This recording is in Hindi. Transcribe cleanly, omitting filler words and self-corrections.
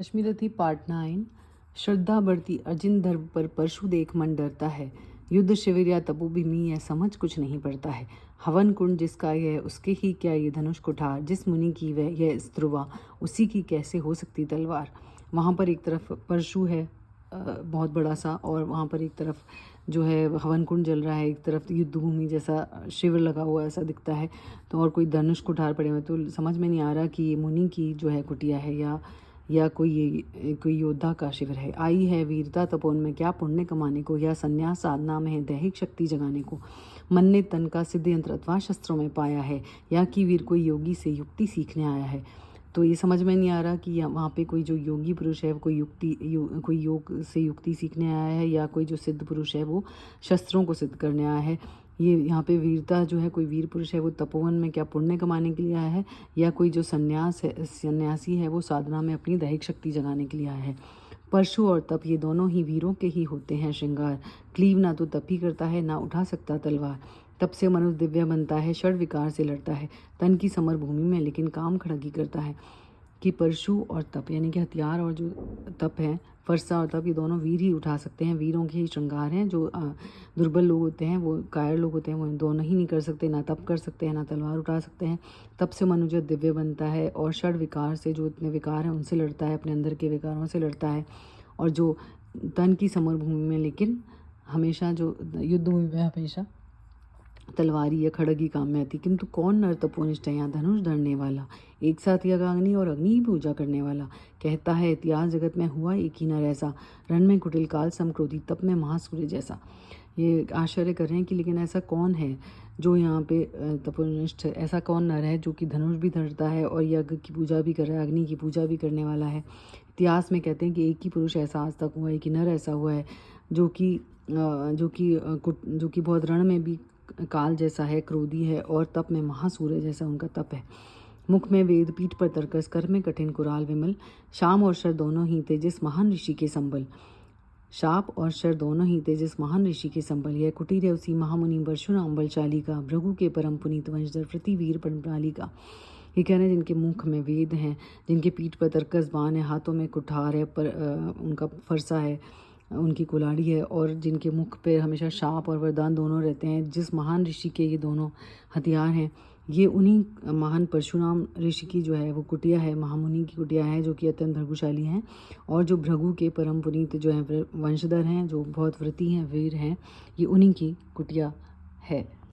कश्मीरथी पार्ट 9। श्रद्धा बढ़ती अर्जिन धर्म पर परशु देख मन डरता है। युद्ध शिविर या तपोभूमि यह समझ कुछ नहीं पड़ता है। हवन कुंड जिसका यह उसके ही क्या ये धनुष कुठार, जिस मुनि की वह यह स्त्रुवा उसी की कैसे हो सकती तलवार। वहाँ पर एक तरफ परशु है बहुत बड़ा सा, और वहाँ पर एक तरफ जो है हवन कुंड जल रहा है, एक तरफ युद्ध भूमि जैसा शिविर लगा हुआ ऐसा दिखता है। तो और कोई धनुष कुठार पड़े हुए, तो समझ में नहीं आ रहा कि ये मुनि की जो है कुटिया है या कोई योद्धा का शिविर है। आई है वीरता तपोन में क्या पुण्य कमाने को, या संन्यास साधना में है दैहिक शक्ति जगाने को। मन ने तन का सिद्ध यंत्र अथवा शस्त्रों में पाया है, या कि वीर कोई योगी से युक्ति सीखने आया है। तो ये समझ में नहीं आ रहा कि वहाँ पे कोई जो योगी पुरुष है वो कोई योग से युक्ति सीखने आया है, या कोई जो सिद्ध पुरुष है वो शस्त्रों को सिद्ध करने आया है। ये यहाँ पे वीरता जो है, कोई वीर पुरुष है वो तपोवन में क्या पुण्य कमाने के लिए आया है, या कोई जो सन्यासी है वो साधना में अपनी दैहिक शक्ति जगाने के लिए आया है। परशु और तप ये दोनों ही वीरों के ही होते हैं श्रृंगार। क्लीव ना तो तप ही करता है, ना उठा सकता तलवार। तप से मनुष्य दिव्य बनता है, षड विकार से लड़ता है तन की समर भूमि में, लेकिन काम खड़गी करता है। कि परशु और तप यानी कि हथियार और जो तप है, फरसा और तप, ये दोनों वीर ही उठा सकते हैं, वीरों के ही श्रृंगार हैं। जो दुर्बल लोग होते हैं, वो कायर लोग होते हैं, वो दोनों ही नहीं कर सकते, ना तप कर सकते हैं ना तलवार उठा सकते हैं। तप से मनुष्य दिव्य बनता है, और षड विकार से जो इतने विकार हैं उनसे लड़ता है, अपने अंदर के विकारों से लड़ता है। और जो तन की समर भूमि में, लेकिन हमेशा जो युद्ध भूमि में हमेशा तलवारी या खड़गी काम में आती। किंतु कौन नर तपोनिष्ठ है यहाँ धनुष धरने वाला, एक साथ यज्ञाग्नि और अग्नि ही पूजा करने वाला। कहता है इतिहास जगत में हुआ एक ही नर ऐसा, रण में कुटिल काल समक्रोधी तप में महासूर्य जैसा। ये आश्चर्य कर रहे हैं कि लेकिन ऐसा कौन है जो यहाँ पे तपोनिष्ठ, ऐसा कौन नर है जो कि धनुष भी धरता है और यज्ञ की पूजा भी कर रहा है, अग्नि की पूजा भी करने वाला है। इतिहास में कहते हैं कि एक ही पुरुष ऐसा आज तक हुआ है, कि नर ऐसा हुआ है जो कि बहुत रण में भी काल जैसा है, क्रोधी है, और तप में महासूर्य जैसा उनका तप है। मुख में वेद, पीठ पर तर्कस, कर में कठिन कुराल विमल। शाम और शर दोनों ही तेजस महान ऋषि के संबल। शाप और शर दोनों ही तेजस महान ऋषि के संबल। यह कुटीर है उसी महामुनि परशुराम बलशाली का, भृगु के परम पुनीत वंशधर प्रतिवीर पंडाली का। ये कह रहे हैं जिनके मुख में वेद हैं, जिनके पीठ पर तर्कस बाण है, हाथों में कुठार है, उनका फरसा है, उनकी कुल्हाड़ी है, और जिनके मुख पे हमेशा शाप और वरदान दोनों रहते हैं, जिस महान ऋषि के ये दोनों हथियार हैं, ये उन्हीं महान परशुराम ऋषि की जो है वो कुटिया है, महामुनि की कुटिया है, जो कि अत्यंत भृगुशाली हैं, और जो भृगु के परम पुनीत जो हैं वंशधर हैं, जो बहुत व्रती हैं, वीर हैं, ये उन्हीं की कुटिया है।